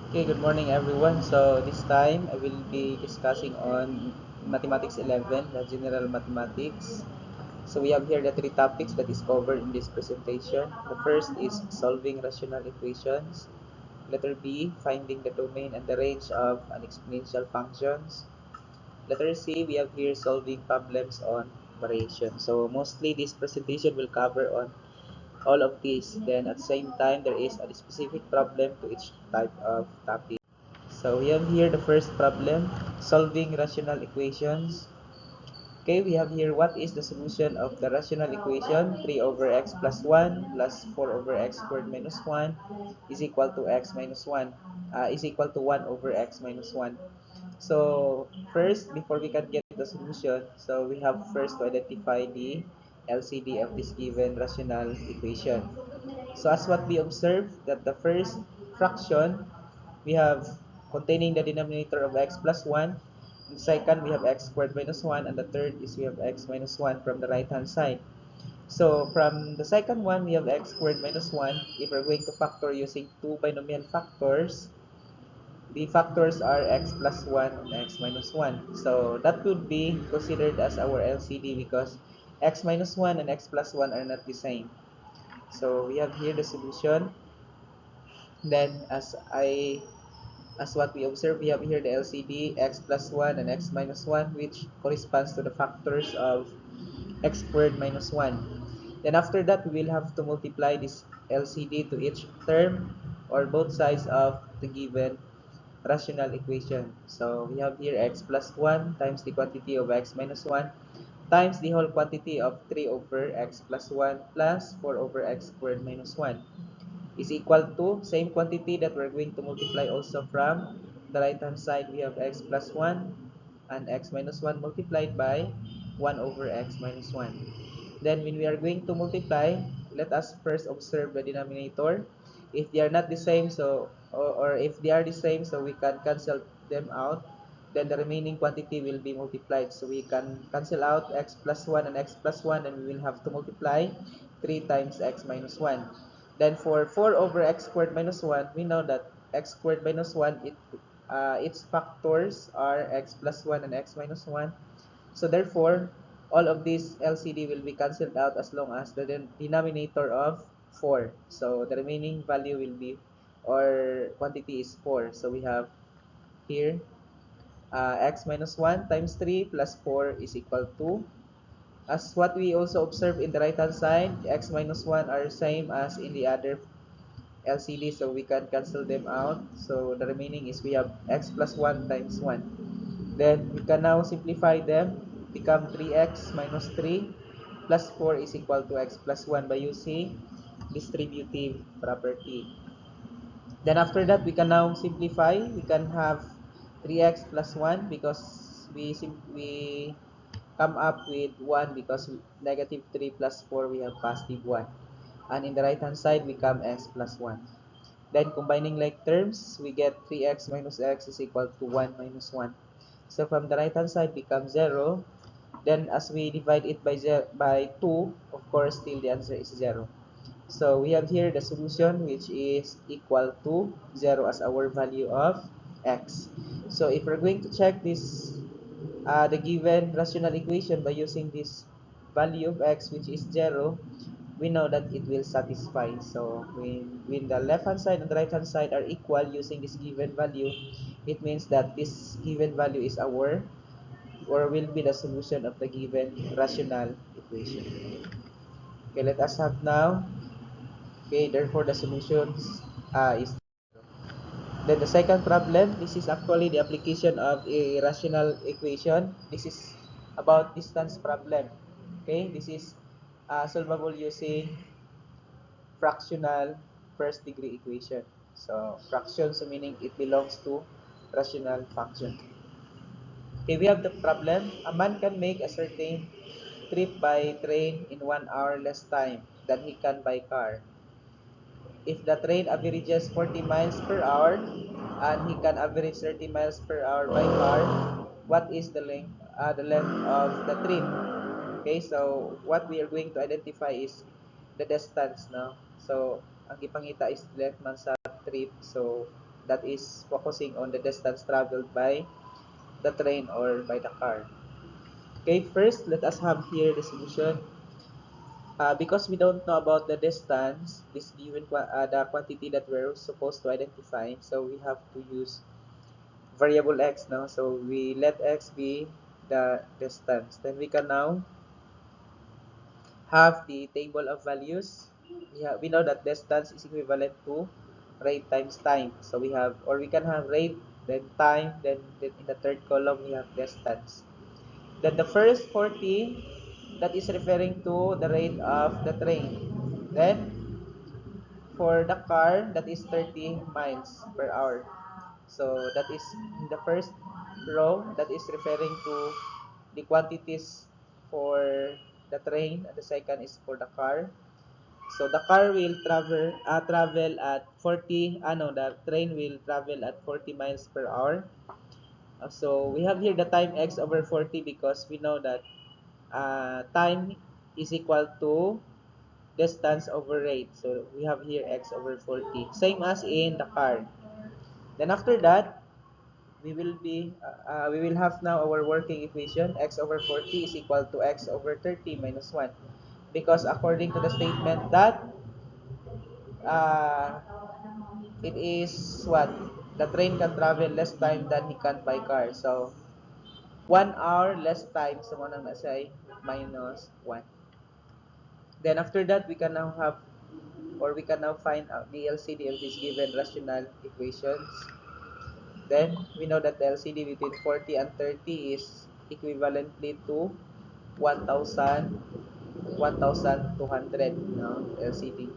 Okay, good morning everyone. So this time I will be discussing on Mathematics 11, the general mathematics. So we have here the three topics that is covered in this presentation. The first is solving rational equations. Letter B, finding the domain and the range of an exponential functions. Letter C, we have here solving problems on variation. So mostly this presentation will cover on all of these. Then at the same time, there is a specific problem to each type of topic. So we have here the first problem, solving rational equations. Okay, we have here what is the solution of the rational equation 3 over x plus 1 plus 4 over x squared minus 1 is equal to x minus 1 is equal to 1 over x minus 1. So first, before we can get the solution, so we have first to identify the LCD of this given rational equation. So as what we observe that the first fraction we have containing the denominator of x plus 1. The second, we have x squared minus 1. And the third is we have x minus 1 from the right-hand side. So from the second one, we have x squared minus 1. If we're going to factor using two binomial factors, the factors are x plus 1 and x minus 1. So that would be considered as our LCD because x minus 1 and x plus 1 are not the same. So we have here the solution. Then as what we observe, we have here the LCD x plus 1 and x minus 1, which corresponds to the factors of x squared minus 1. Then after that, we will have to multiply this LCD to each term or both sides of the given rational equation. So we have here x plus 1 times the quantity of x minus 1 times the whole quantity of 3 over x plus 1 plus 4 over x squared minus 1 is equal to same quantity that we're going to multiply also from the right hand side. We have x plus 1 and x minus 1 multiplied by 1 over x minus 1. Then when we are going to multiply, let us first observe the denominator. If they are not the same, so or if they are the same, so we can cancel them out. Then the remaining quantity will be multiplied. So we can cancel out x plus 1 and x plus 1, and we will have to multiply 3 times x minus 1. Then for 4 over x squared minus 1, we know that x squared minus 1, its factors are x plus 1 and x minus 1. So therefore, all of these LCD will be cancelled out as long as the denominator of 4. So the remaining value will be, or quantity is 4. So we have here x minus 1 times 3 plus 4 is equal to, as what we also observe in the right hand side, x minus 1 are same as in the other LCD, so we can cancel them out. So the remaining is we have x plus 1 times 1. Then we can now simplify them, become 3x minus 3 plus 4 is equal to x plus 1 by using distributive property. Then after that, we can now simplify. We can have 3x plus 1 because we come up with 1 because negative 3 plus 4 we have positive 1. And in the right hand side, we come x plus 1. Then combining like terms, we get 3x minus x is equal to 1 minus 1. So from the right hand side becomes 0. Then as we divide it by 2, of course, still the answer is 0. So we have here the solution which is equal to 0 as our value of x. So if we're going to check this, the given rational equation by using this value of x which is 0, we know that it will satisfy. So when the left hand side and the right hand side are equal using this given value, it means that this given value is our, or will be the solution of the given rational equation. Okay, let us have now. Okay, therefore the solutions is. Then the second problem, this is actually the application of a rational equation. This is about distance problem. Okay, this is solvable using fractional first degree equation. So fraction, so meaning it belongs to rational function. Okay, we have the problem. A man can make a certain trip by train in 1 hour less time than he can by car. If the train averages 40 miles per hour and he can average 30 miles per hour by car, what is the length of the trip? Okay, so what we are going to identify is the distance, no? So ang ipangita is length man sa trip. So that is focusing on the distance traveled by the train or by the car. Okay, first let us have here the solution. Because we don't know about the distance, this given the quantity that we're supposed to identify, so we have to use variable x now. So we let x be the distance. Then we can now have the table of values. We know that distance is equivalent to rate times time. So we have, or we can have rate, then time, then in the third column we have distance. Then the first 40, that is referring to the rate of the train. Then for the car, that is 30 miles per hour. So that is in the first row, that is referring to the quantities for the train, and the second is for the car. So the car will travel at 40, no, the train will travel at 40 miles per hour. So we have here the time x over 40 because we know that time is equal to distance over rate. So we have here x over 40, same as in the car. Then after that, we will have now our working equation. X over 40 is equal to x over 30 minus 1, because according to the statement that uh, it is what the train can travel less time than he can by car. So 1 hour less time, so mo nang nasa minus 1. Then after that, we can now have, or we can now find out the LCD of these given rational equations. Then we know that the LCD between 40 and 30 is equivalently to 1,000, 1,200, no, LCD.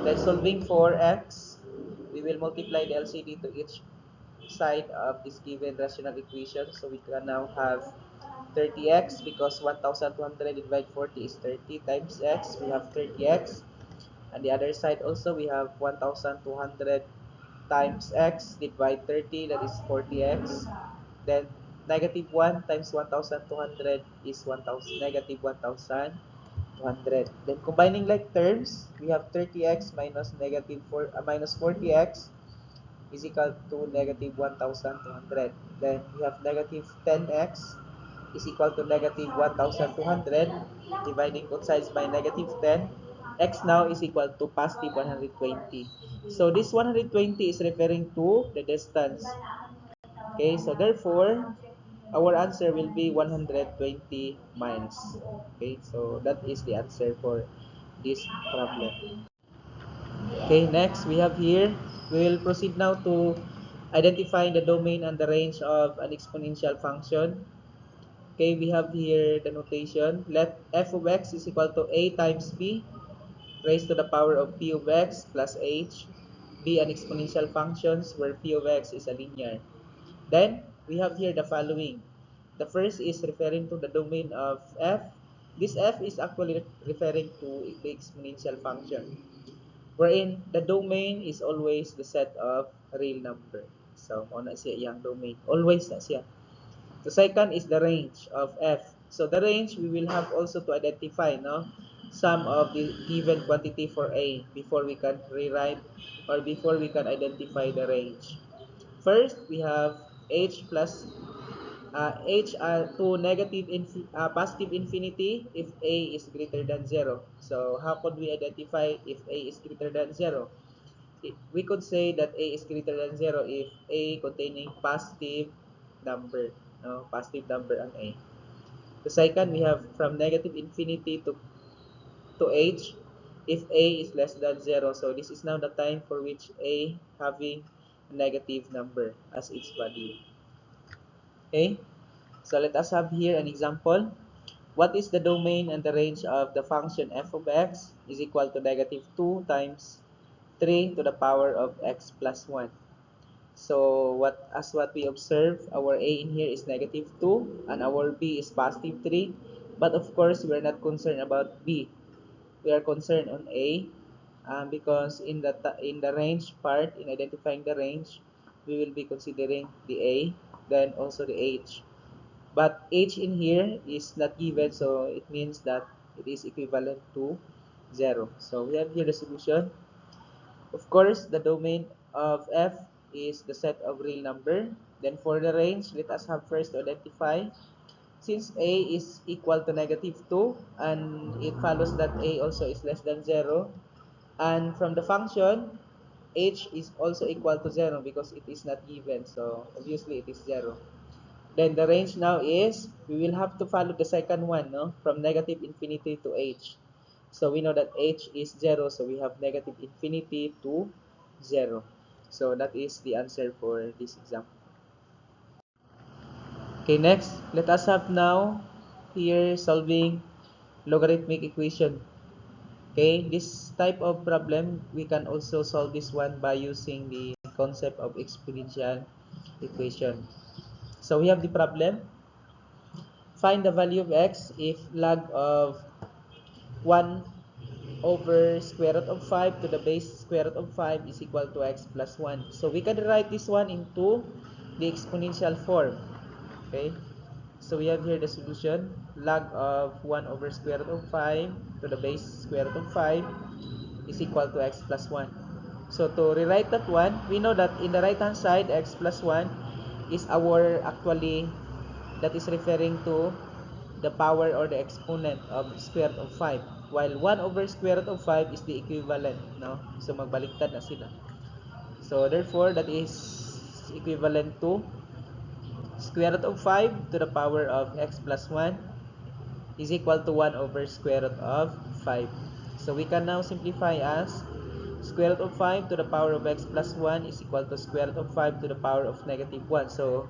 Then solving for x, we will multiply the LCD to each side of this given rational equation. So we can now have 30x, because 1,200 divided 40 is 30 times x. We have 30x. And the other side also, we have 1,200 times x divide 30, that is 40x. Then negative 1 times 1,200 is 1,000, negative 1,200. Then combining like terms, we have 30x minus negative 4 minus 40x is equal to negative 1,200. Then we have negative 10x is equal to negative 1,200, dividing both sides by negative 10. X now is equal to positive 120. So this 120 is referring to the distance. Okay, so therefore, our answer will be 120 miles. Okay, so that is the answer for this problem. Okay, next we have here, we will proceed now to identifying the domain and the range of an exponential function. Okay, we have here the notation. Let f of x is equal to a times b raised to the power of p of x plus h be an exponential functions where p of x is a linear. Then we have here the following. The first is referring to the domain of f. This f is actually referring to the exponential function, wherein the domain is always the set of real number. So, mo na siya iyang domain. Always na siya. The second is the range of f. So, the range, we will have also to identify, no, some of the given quantity for a before we can rewrite, or before we can identify the range. First, we have h plus h to negative positive infinity if a is greater than 0. So, how could we identify if a is greater than 0? We could say that a is greater than 0 if a containing positive number, no, positive number on a. The second, we have from negative infinity to h if a is less than 0. So this is now the time for which a having a negative number as its value. Okay, so let us have here an example. What is the domain and the range of the function f of x is equal to negative 2 times 3 to the power of x plus 1. So what we observe, our a in here is negative 2 and our b is positive 3. But of course, we're not concerned about b. We are concerned on a, because in the range part, in identifying the range, we will be considering the a, then also the h. But h in here is not given, so it means that it is equivalent to 0. So we have here the solution. Of course, the domain of f is the set of real number. Then for the range, let us have first to identify. Since a is equal to -2 and it follows that a also is less than 0, and from the function h is also equal to 0 because it is not given, so obviously it is 0. Then the range now is, we will have to follow the second one, no? From negative infinity to h. So we know that h is 0, so we have negative infinity to 0. So that is the answer for this example. Okay, next, let us have now here solving logarithmic equation. Okay, this type of problem, we can also solve this one by using the concept of exponential equation. So we have the problem. Find the value of x if log of 1 over square root of 5 to the base square root of 5 is equal to x plus 1. So we can write this one into the exponential form. Okay, so we have here the solution. Log of 1 over square root of 5 to the base square root of 5 is equal to x plus 1. So to rewrite that one, we know that in the right hand side, x plus 1 is our actually, that is referring to the power or the exponent of square root of 5. While 1 over square root of 5 is the equivalent, no? So magbaliktad na sila. So therefore, that is equivalent to square root of 5 to the power of x plus 1 is equal to 1 over square root of 5. So we can now simplify as square root of 5 to the power of x plus 1 is equal to square root of 5 to the power of -1. So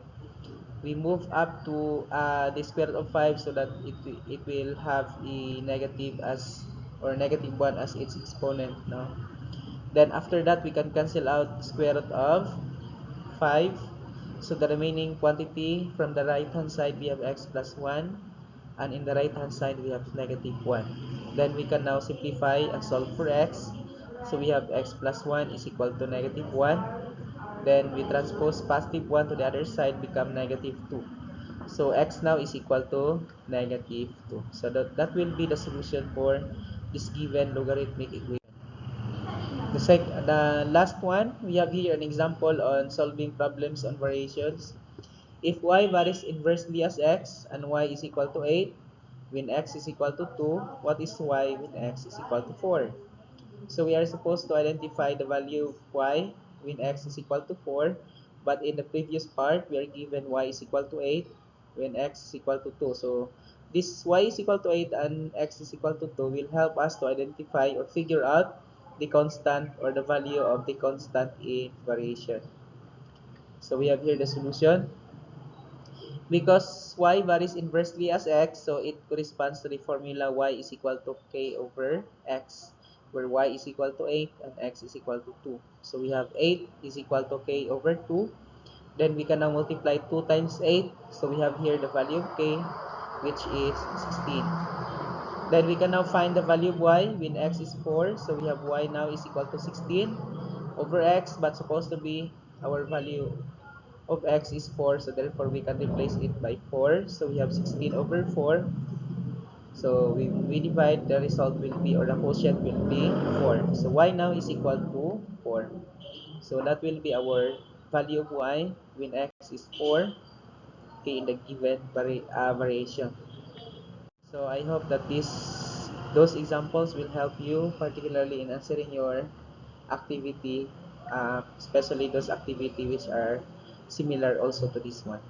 we move up to the square root of 5 so that it will have a negative as, or -1 as its exponent, no? Then after that, we can cancel out square root of 5. So the remaining quantity from the right hand side, we have x plus 1, and in the right hand side we have -1. Then we can now simplify and solve for x. So we have x plus 1 is equal to -1. Then we transpose positive 1 to the other side, become -2. So x now is equal to -2. So that will be the solution for this given logarithmic equation. The last one, we have here an example on solving problems on variations. If y varies inversely as x and y is equal to 8, when x is equal to 2, what is y when x is equal to 4? So we are supposed to identify the value of y when x is equal to 4, but in the previous part, we are given y is equal to 8 when x is equal to 2. So this y is equal to 8 and x is equal to 2 will help us to identify or figure out the constant or the value of the constant in variation. So we have here the solution. Because y varies inversely as x, so it corresponds to the formula y is equal to k over x, where y is equal to 8 and x is equal to 2. So we have 8 is equal to k over 2. Then we can now multiply 2 times 8. So we have here the value of k, which is 16. Then we can now find the value of y when x is 4. So we have y now is equal to 16 over x, but supposed to be our value of x is 4, so therefore we can replace it by 4. So we have 16 over 4. So we divide, the result will be, or the quotient will be 4. So y now is equal to 4. So that will be our value of y when x is 4, okay, in the given variation. So I hope that those examples will help you, particularly in answering your activity, especially those activity which are similar also to this one.